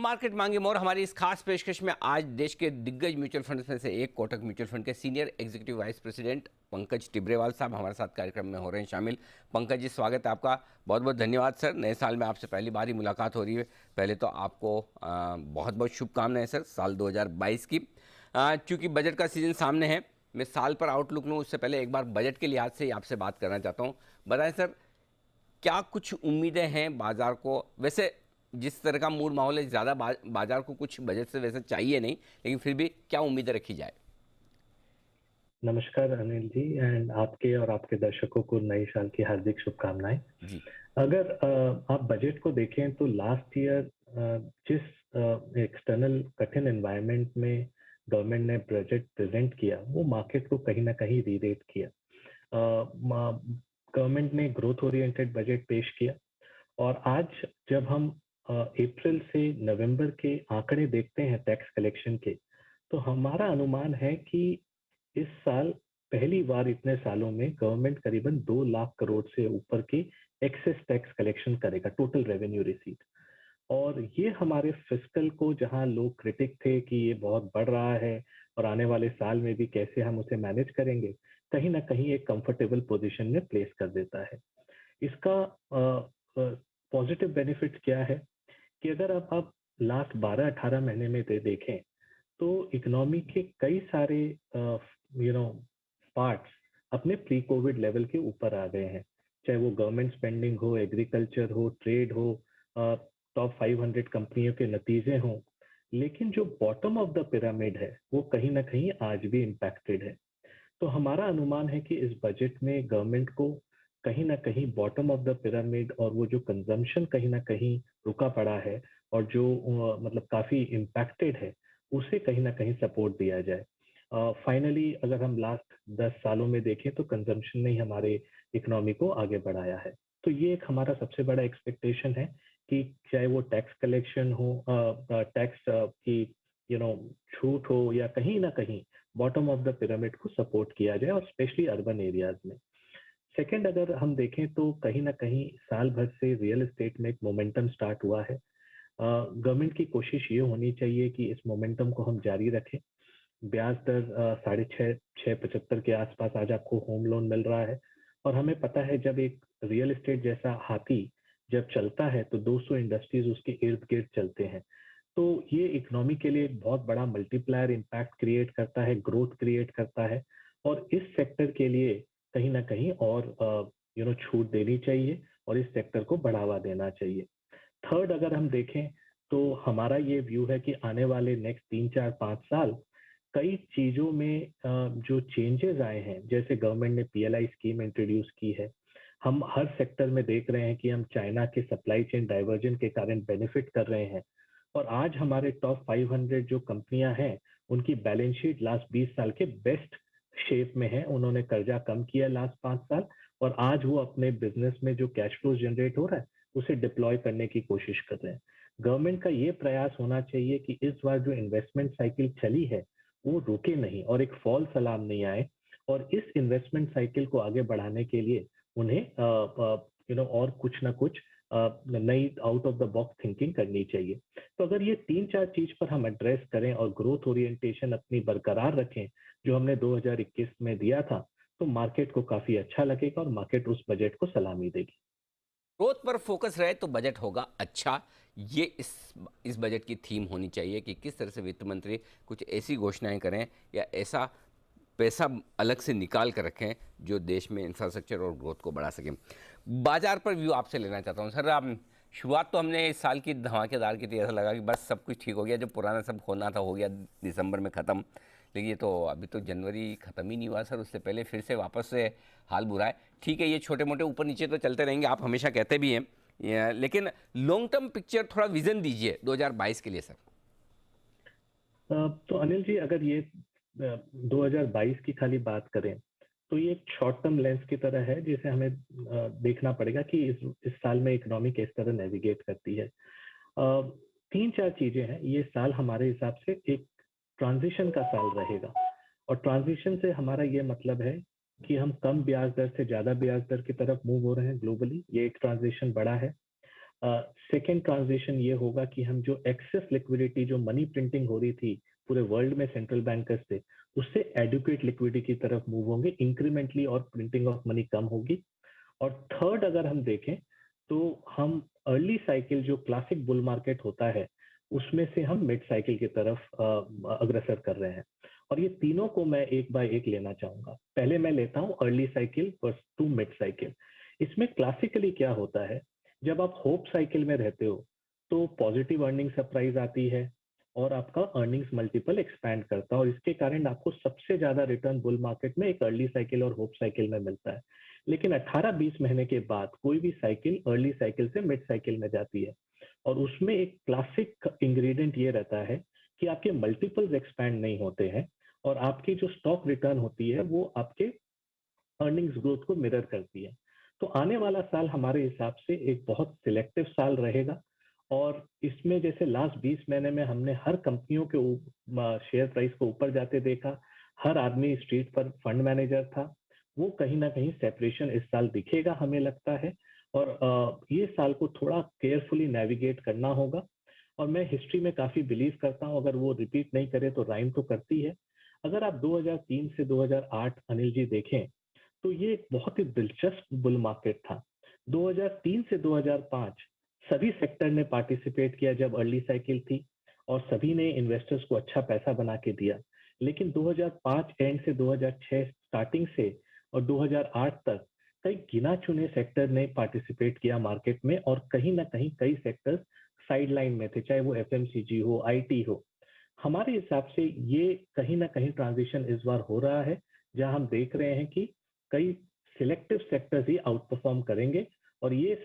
Market मांगे मोर हमारी इस खास पेशकश में आज देश के दिग्गज म्यूचुअल फंड्स में से एक कोटक म्यूचुअल फंड के senior executive vice president Pankaj Tibrewal साहब हमारे साथ कार्यक्रम में हो रहे हैं शामिल। पंकज जी, स्वागत है आपका। बहुत बहुत धन्यवाद सर। नए साल में आपसे पहली बार ही मुलाकात हो रही है। पहले तो आपको बहुत बहुत शुभकामनाएं सर साल 2022 की। चूँकि बजट का सीजन सामने है, मैं साल पर आउटलुक लूँ उससे पहले एक बार बजट के लिहाज से ही आपसे बात करना चाहता हूँ। बताएं सर, क्या कुछ उम्मीदें हैं बाजार को? वैसे जिस तरह का मूड माहौल है, ज़्यादा बाजार को कुछ बजट से वैसे चाहिए नहीं, लेकिन फिर भी क्या उम्मीदें रखी जाए? नमस्कार अनिल जी एंड आपके और आपके दर्शकों को नए साल की हार्दिक शुभकामनाएं। जी। अगर आप बजट को देखें तो लास्ट ईयर जिस एक्सटर्नल कठिन एनवायरनमेंट में गवर्नमेंट ने बजट प्रेजेंट किया वो मार्केट को कहीं ना कहीं रीरेट किया। गवर्नमेंट ने ग्रोथ ओरिएंटेड बजट पेश किया और आज जब हम अप्रैल से नवंबर के आंकड़े देखते हैं टैक्स कलेक्शन के, तो हमारा अनुमान है कि इस साल पहली बार इतने सालों में गवर्नमेंट करीबन 2 लाख करोड़ से ऊपर की एक्सेस टैक्स कलेक्शन करेगा, टोटल रेवेन्यू रिसीट। और ये हमारे फिस्कल को, जहां लोग क्रिटिक थे कि ये बहुत बढ़ रहा है और आने वाले साल में भी कैसे हम उसे मैनेज करेंगे, कहीं ना कहीं एक कंफर्टेबल पोजीशन में प्लेस कर देता है। इसका पॉजिटिव बेनिफिट क्या है कि अगर आप लास्ट 12-18 महीने में देखें तो इकोनॉमी के कई सारे यू नो पार्ट्स अपने प्री कोविड लेवल के ऊपर आ गए हैं। चाहे वो गवर्नमेंट स्पेंडिंग हो, एग्रीकल्चर हो, ट्रेड हो, टॉप 500 कंपनियों के नतीजे हों, लेकिन जो बॉटम ऑफ द पिरामिड है वो कहीं ना कहीं आज भी इम्पैक्टेड है। तो हमारा अनुमान है कि इस बजट में गवर्नमेंट को कहीं ना कहीं बॉटम ऑफ द पिरामिड और वो जो कंजम्पशन कहीं ना कहीं रुका पड़ा है और जो मतलब काफी इम्पैक्टेड है, उसे कहीं ना कहीं सपोर्ट दिया जाए। फाइनली अगर हम लास्ट 10 सालों में देखें तो कंजम्पशन ने ही हमारे इकोनॉमी को आगे बढ़ाया है। तो ये एक हमारा सबसे बड़ा एक्सपेक्टेशन है कि चाहे वो टैक्स कलेक्शन हो, टैक्स की छूट हो, या कहीं ना कहीं बॉटम ऑफ द पिरामिड को सपोर्ट किया जाए, और स्पेशली अर्बन एरियाज में। सेकंड, अगर हम देखें तो कहीं ना कहीं साल भर से रियल एस्टेट में एक मोमेंटम स्टार्ट हुआ है। गवर्नमेंट की कोशिश ये होनी चाहिए कि इस मोमेंटम को हम जारी रखें। ब्याज दर 6.5-6.75 के आसपास आज आपको होम लोन मिल रहा है, और हमें पता है जब एक रियल एस्टेट जैसा हाथी जब चलता है तो 200 इंडस्ट्रीज उसके इर्द गिर्द चलते हैं। तो ये इकोनॉमी के लिए एक बहुत बड़ा मल्टीप्लायर इम्पैक्ट क्रिएट करता है, ग्रोथ क्रिएट करता है, और इस सेक्टर के लिए कहीं ना कहीं और छूट देनी चाहिए और इस सेक्टर को बढ़ावा देना चाहिए। थर्ड, अगर हम देखें तो हमारा ये व्यू है कि आने वाले नेक्स्ट 3-4-5 साल कई चीजों में जो चेंजेस आए हैं, जैसे गवर्नमेंट ने पीएलआई स्कीम इंट्रोड्यूस की है। हम हर सेक्टर में देख रहे हैं कि हम चाइना के सप्लाई चेन डाइवर्जन के कारण बेनिफिट कर रहे हैं, और आज हमारे टॉप 500 जो कंपनियां हैं उनकी बैलेंस शीट लास्ट 20 साल के बेस्ट शेप में है। उन्होंने कर्जा कम किया लास्ट 5 साल, और आज वो अपने बिजनेस में जो कैश फ्लो जनरेट हो रहा है उसे डिप्लॉय करने की कोशिश कर रहे हैं। गवर्नमेंट का ये प्रयास होना चाहिए कि इस बार जो इन्वेस्टमेंट साइकिल चली है वो रुके नहीं और एक फॉल्स अलार्म नहीं आए, और इस इन्वेस्टमेंट साइकिल को आगे बढ़ाने के लिए उन्हें और कुछ ना कुछ नई out of the box thinking करनी चाहिए। तो अगर ये 3-4 चीज पर हम एड्रेस करें और ग्रोथ ओरिएंटेशन अपनी बरकरार रखें जो हमने 2021 में दिया था, तो मार्केट को काफी अच्छा लगेगा और मार्केट उस बजट को सलामी देगी। ग्रोथ पर फोकस रहे तो बजट होगा अच्छा। ये इस बजट की थीम होनी चाहिए कि किस तरह से वित्त मंत्री कुछ ऐसी घोषणाएं करें या ऐसा पैसा अलग से निकाल कर रखें जो देश में इंफ्रास्ट्रक्चर और ग्रोथ को बढ़ा सकें। बाजार पर व्यू आपसे लेना चाहता हूं सर। शुरुआत तो हमने इस साल की धमाकेदार की थी, ऐसा लगा कि बस सब कुछ ठीक हो गया, जो पुराना सब होना था हो गया, दिसंबर में ख़त्म। लेकिन ये तो अभी तो जनवरी ख़त्म ही नहीं हुआ सर, उससे पहले फिर से वापस से हाल बुरा है। ठीक है, ये छोटे मोटे ऊपर नीचे तो चलते रहेंगे, आप हमेशा कहते भी हैं, लेकिन लॉन्ग टर्म पिक्चर थोड़ा विजन दीजिए 2022 के लिए सर। तो अनिल जी, अगर ये 2022 की खाली बात करें तो ये एक शॉर्ट टर्म लेंस की तरह है, जिसे हमें देखना पड़ेगा कि इस साल में इकोनॉमी किस तरह नेविगेट करती है। 3-4 चीजें हैं। ये साल हमारे हिसाब से एक ट्रांजिशन का साल रहेगा, और ट्रांजिशन से हमारा ये मतलब है कि हम कम ब्याज दर से ज्यादा ब्याज दर की तरफ मूव हो रहे हैं ग्लोबली। ये एक ट्रांजिशन बड़ा है। सेकेंड ट्रांजिशन ये होगा कि हम जो एक्सेस लिक्विडिटी, जो मनी प्रिंटिंग हो रही थी पूरे वर्ल्ड में सेंट्रल बैंकर्स से, उससे एडुकेट लिक्विडिटी की तरफ मूव होंगे इंक्रीमेंटली, और प्रिंटिंग ऑफ मनी कम होगी। और थर्ड अगर हम देखें तो हम अर्ली साइकिल जो क्लासिक बुल मार्केट होता है उसमें से हम मिड साइकिल की तरफ अग्रसर कर रहे हैं। और ये तीनों को मैं एक बाय एक लेना चाहूंगा। पहले मैं लेता हूँ early cycle versus to mid cycle. इसमें क्लासिकली क्या होता है, जब आप होप साइकिल में रहते हो तो पॉजिटिव अर्निंग सरप्राइज आती है और आपका अर्निंग्स मल्टीपल एक्सपैंड करता है, और इसके कारण आपको सबसे ज्यादा रिटर्न बुल मार्केट में एक अर्ली साइकिल और होप साइकिल में मिलता है। लेकिन 18-20 महीने के बाद कोई भी साइकिल अर्ली साइकिल से मिड साइकिल में जाती है, और उसमें एक क्लासिक इंग्रेडिएंट ये रहता है कि आपके मल्टीपल्स एक्सपैंड नहीं होते हैं, और आपकी जो स्टॉक रिटर्न होती है वो आपके अर्निंग्स ग्रोथ को मिरर करती है। तो आने वाला साल हमारे हिसाब से एक बहुत सिलेक्टिव साल रहेगा, और इसमें जैसे लास्ट 20 महीने में हमने हर कंपनियों के शेयर प्राइस को ऊपर जाते देखा, हर आदमी स्ट्रीट पर फंड मैनेजर था, वो कहीं ना कहीं सेपरेशन इस साल दिखेगा हमें लगता है। और ये साल को थोड़ा केयरफुली नेविगेट करना होगा। और मैं हिस्ट्री में काफी बिलीव करता हूँ, अगर वो रिपीट नहीं करे तो राइम तो करती है। अगर आप 2003 से 2008 अनिल जी देखें तो ये एक बहुत ही दिलचस्प बुल मार्केट था। 2003 से 2005 सभी सेक्टर ने पार्टिसिपेट किया जब अर्ली साइकिल थी, और सभी ने इन्वेस्टर्स को अच्छा पैसा बना के दिया। लेकिन 2005 एंड से 2006 स्टार्टिंग से और 2008 तक कई गिना चुने सेक्टर ने पार्टिसिपेट किया मार्केट में, और कहीं ना कहीं कई सेक्टर्स साइड लाइन में थे, चाहे वो एफएमसीजी हो, आईटी हो। हमारे हिसाब से ये कहीं ना कहीं ट्रांजिशन इस बार हो रहा है, जहां हम देख रहे हैं कि कई सिलेक्टिव सेक्टर्स ही आउट परफॉर्म करेंगे। और ये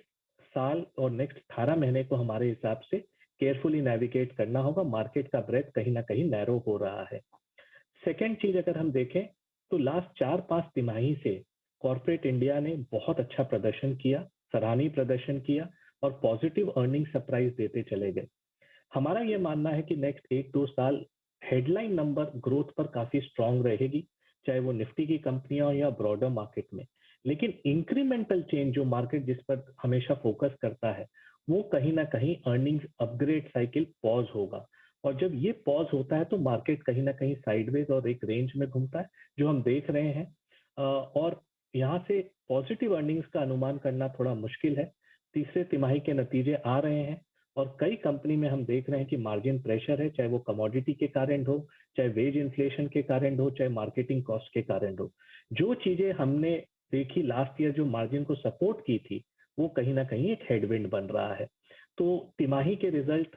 साल और नेक्स्ट 18 महीने को हमारे हिसाब से केयरफुली नेविगेट करना होगा। मार्केट का ब्रेथ कहीं ना कहीं नैरो हो रहा है। सेकेंड चीज अगर हम देखें तो लास्ट 4-5 तिमाही से कॉर्पोरेट इंडिया ने बहुत अच्छा प्रदर्शन किया, सराहनीय प्रदर्शन किया, और पॉजिटिव अर्निंग सरप्राइज देते चले गए। हमारा ये मानना है कि नेक्स्ट 1-2 साल हेडलाइन नंबर ग्रोथ पर काफी स्ट्रांग रहेगी, चाहे वो निफ्टी की कंपनियां हो या ब्रॉडर मार्केट में। लेकिन इंक्रीमेंटल चेंज जो मार्केट जिस पर हमेशा फोकस करता है, वो कहीं ना कहीं अर्निंग्स अपग्रेड साइकिल पॉज होगा। और जब ये पॉज होता है तो मार्केट कहीं ना कहीं साइडवेज और एक रेंज में घूमता है, जो हम देख रहे हैं। और यहाँ से पॉजिटिव अर्निंग्स का अनुमान करना थोड़ा मुश्किल है। तीसरे तिमाही के नतीजे आ रहे हैं, और कई कंपनी में हम देख रहे हैं कि मार्जिन प्रेशर है, चाहे वो कमोडिटी के कारण हो, चाहे वेज इन्फ्लेशन के कारण हो, चाहे मार्केटिंग कॉस्ट के कारण हो। जो चीजें हमने देखी लास्ट ईयर जो मार्जिन को सपोर्ट की थी, वो कहीं ना कहीं एक हेडविंड बन रहा है। तो तिमाही के रिजल्ट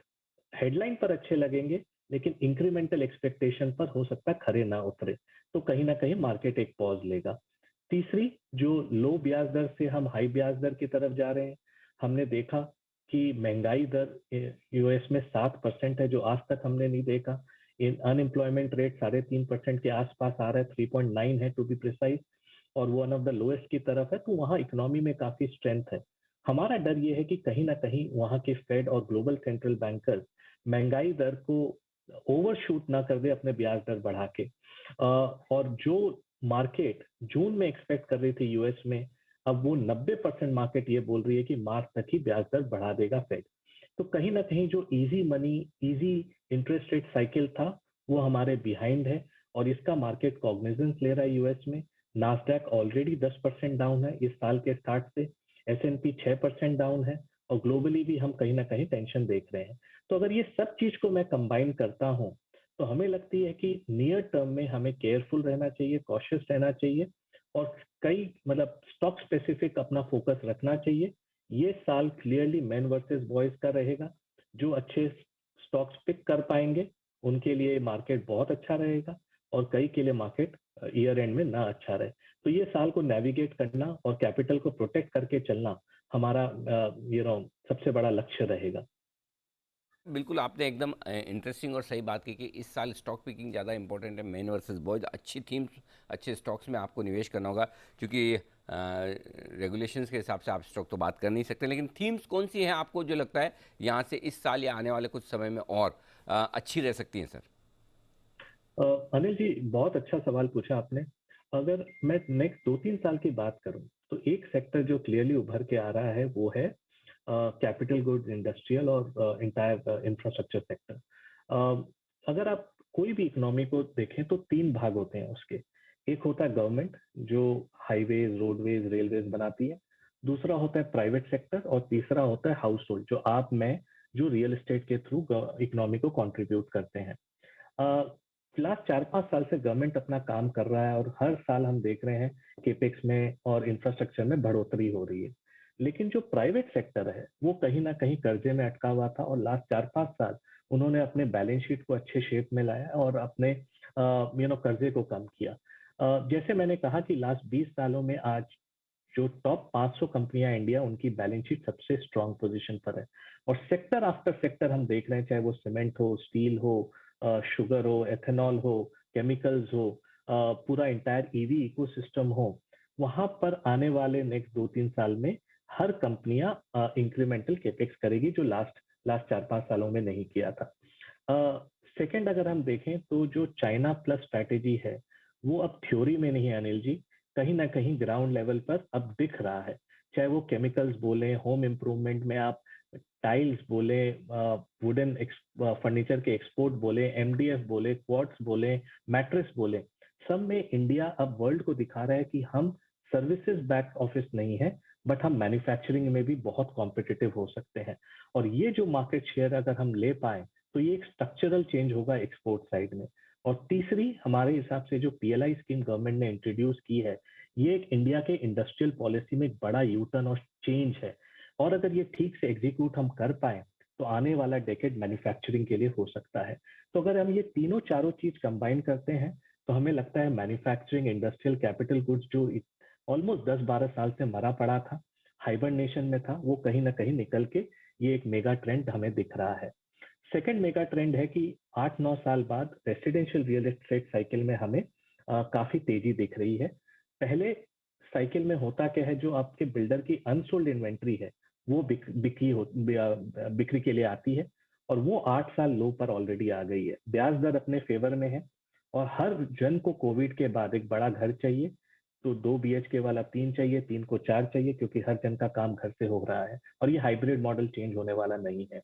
हेडलाइन पर अच्छे लगेंगे, लेकिन इंक्रीमेंटल एक्सपेक्टेशन पर हो सकता है खरे ना उतरे, तो कहीं ना कहीं मार्केट एक पॉज लेगा। तीसरी, जो लो ब्याज दर से हम हाई ब्याज दर की तरफ जा रहे हैं, हमने देखा कि महंगाई दर यूएस में 7% है, जो आज तक हमने नहीं देखा। इन अनएम्प्लॉयमेंट रेट 3.5% के आसपास आ रहा है, 3.9 है टू बी प्रिसाइज, और वो वन ऑफ द लोएस्ट की तरफ है। तो वहाँ इकोनॉमी में काफी स्ट्रेंथ है। हमारा डर ये है कि कहीं ना कहीं वहाँ के फेड और ग्लोबल सेंट्रल बैंकर्स महंगाई दर को ओवरशूट ना कर दे अपने ब्याज दर बढ़ा के। और जो मार्केट जून में एक्सपेक्ट कर रही थी यूएस में, अब वो 90% मार्केट ये बोल रही है कि मार्च तक ही ब्याज दर बढ़ा देगा फेड। तो कहीं ना कहीं जो easy money, easy interest rate cycle था, वो हमारे बिहाइंड है, और इसका मार्केट कॉग्निजेंस ले रहा है यूएस में। नास्डैक ऑलरेडी 10% डाउन है इस साल के स्टार्ट से, S&P 6% डाउन है, और ग्लोबली भी हम कहीं ना कहीं टेंशन देख रहे हैं। तो अगर ये सब चीज को मैं कंबाइन करता हूँ, तो हमें लगती है कि नियर टर्म में हमें केयरफुल रहना चाहिए, कॉशियस रहना चाहिए, और कई मतलब स्टॉक स्पेसिफिक अपना फोकस रखना चाहिए। ये साल क्लियरली मैन वर्सेस बॉयज का रहेगा। जो अच्छे स्टॉक्स पिक कर पाएंगे उनके लिए मार्केट बहुत अच्छा रहेगा, और कई के लिए मार्केट ईयर एंड में ना अच्छा रहे। तो ये साल को नेविगेट करना और कैपिटल को प्रोटेक्ट करके चलना हमारा सबसे बड़ा लक्ष्य रहेगा। बिल्कुल, आपने एकदम इंटरेस्टिंग और सही बात की कि इस साल स्टॉक पिकिंग ज़्यादा इंपॉर्टेंट है, मेन वर्सेस बॉयज। अच्छी थीम्स, अच्छे स्टॉक्स में आपको निवेश करना होगा, क्योंकि रेगुलेशंस के हिसाब से आप स्टॉक तो बात कर नहीं सकते। लेकिन थीम्स कौन सी हैं आपको जो लगता है यहाँ से इस साल या आने वाले कुछ समय में और अच्छी रह सकती हैं, सर? अनिल जी, बहुत अच्छा सवाल पूछा आपने। अगर मैं नेक्स्ट 2-3 साल की बात करूं, तो एक सेक्टर जो क्लियरली उभर के आ रहा है वो है कैपिटल गुड्स, इंडस्ट्रियल और इंटायर इंफ्रास्ट्रक्चर सेक्टर। अगर आप कोई भी इकोनॉमी को देखें तो तीन भाग होते हैं उसके। एक होता है गवर्नमेंट, जो हाईवेज, रोडवेज, रेलवेज बनाती है। दूसरा होता है प्राइवेट सेक्टर और तीसरा होता है हाउस होल्ड, जो आप मैं जो रियल एस्टेट के थ्रू इकोनॉमी को कंट्रीब्यूट करते हैं। लास्ट 4-5 साल से गवर्नमेंट अपना काम कर रहा है और हर साल हम देख रहे हैं केपेक्स में और इंफ्रास्ट्रक्चर में बढ़ोतरी हो रही है। लेकिन जो प्राइवेट सेक्टर है वो कहीं ना कहीं कर्जे में अटका हुआ था और लास्ट 4-5 साल उन्होंने अपने बैलेंस शीट को अच्छे शेप में लाया और अपने कर्जे को कम किया। जैसे मैंने कहा कि लास्ट 20 सालों में आज जो टॉप 500 कंपनियां इंडिया, उनकी बैलेंस शीट सबसे स्ट्रांग पोजीशन पर है। और सेक्टर आफ्टर सेक्टर हम देख रहे हैं, चाहे वो सीमेंट हो, स्टील हो, शुगर हो, एथेनॉल हो, केमिकल्स हो, पूरा इंटायर ईवी इकोसिस्टम हो, वहां पर आने वाले नेक्स्ट 2-3 साल में हर कंपनियां इंक्रीमेंटल केपेक्स करेगी, जो लास्ट लास्ट 4-5 सालों में नहीं किया था। सेकंड, अगर हम देखें तो जो चाइना प्लस स्ट्रैटेजी है वो अब थ्योरी में नहीं है अनिल जी, कहीं ना कहीं ग्राउंड लेवल पर अब दिख रहा है। चाहे वो केमिकल्स बोले, होम इम्प्रूवमेंट में आप टाइल्स बोले, वुडन फर्नीचर के एक्सपोर्ट बोले, एमडीएफ बोले, क्वार्ट्स बोले, मैट्रेस बोले, सब में इंडिया अब वर्ल्ड को दिखा रहा है कि हम सर्विसेज बैक ऑफिस नहीं है, बट हम मैन्युफैक्चरिंग में भी बहुत कॉम्पिटिटिव हो सकते हैं। और ये जो मार्केट शेयर अगर हम ले पाए तो ये एक स्ट्रक्चरल चेंज होगा एक्सपोर्ट साइड में। और तीसरी, हमारे हिसाब से जो पीएलआई स्कीम गवर्नमेंट ने इंट्रोड्यूस की है, ये एक इंडिया के इंडस्ट्रियल पॉलिसी में एक बड़ा यूटर्न और चेंज है। और अगर ये ठीक से एग्जीक्यूट हम कर पाए तो आने वाला डेकेड मैन्युफैक्चरिंग के लिए हो सकता है। तो अगर हम ये तीनों चारों चीज कंबाइन करते हैं तो हमें लगता है मैन्युफैक्चरिंग, इंडस्ट्रियल, कैपिटल गुड्स, जो ऑलमोस्ट 10-12 साल से मरा पड़ा था, हाइबरनेशन में था, वो कहीं ना कहीं निकल के ये एक मेगा ट्रेंड हमें दिख रहा है। सेकेंड मेगा ट्रेंड है कि 8-9 साल बाद रेसिडेंशियल रियल एस्टेट साइकिल में हमें काफी तेजी दिख रही है। पहले साइकिल में होता क्या है, जो आपके बिल्डर की अनसोल्ड इन्वेंट्री है वो बिक्री के लिए आती है और वो 8 साल लो पर ऑलरेडी आ गई है। ब्याज दर अपने फेवर में है और हर जन को कोविड के बाद एक बड़ा घर चाहिए, तो 2 BHK वाला 3 चाहिए, 3 को 4 चाहिए, क्योंकि हर जन का काम घर से हो रहा है और ये हाइब्रिड मॉडल चेंज होने वाला नहीं है।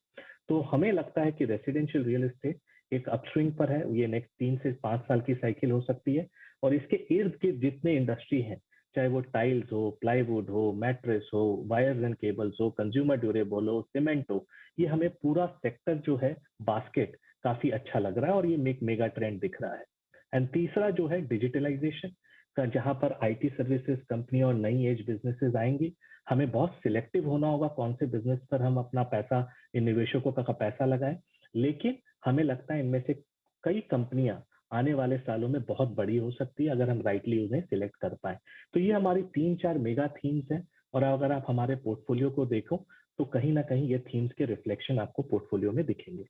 तो हमें लगता है कि रेसिडेंशियल रियल एस्टेट एक अपस्विंग पर है। ये नेक्स्ट 3 से 5 साल की साइकिल हो सकती है और इसके इर्द गिर्द जितने इंडस्ट्री हैं, चाहे वो टाइल्स हो, प्लाईवुड हो, मैट्रेस हो, वायर्स एंड केबल्स हो, कंज्यूमर ड्यूरेबल हो, सीमेंट हो, ये हमें पूरा सेक्टर जो है, बास्केट, काफी अच्छा लग रहा है और ये मेगा ट्रेंड दिख रहा है। एंड तीसरा जो है डिजिटलाइजेशन का, जहां पर आईटी सर्विसेज कंपनी और नई एज बिजनेसेस आएंगी। हमें बहुत सिलेक्टिव होना होगा कौन से बिजनेस पर हम अपना पैसा, इन निवेशकों का पैसा लगाएं, लेकिन हमें लगता है इनमें से कई कंपनियां आने वाले सालों में बहुत बड़ी हो सकती है अगर हम राइटली उन्हें सिलेक्ट कर पाए। तो ये हमारी 3-4 मेगा थीम्स हैं और अगर आप हमारे पोर्टफोलियो को देखो तो कहीं ना कहीं ये थीम्स के रिफ्लेक्शन आपको पोर्टफोलियो में दिखेंगे।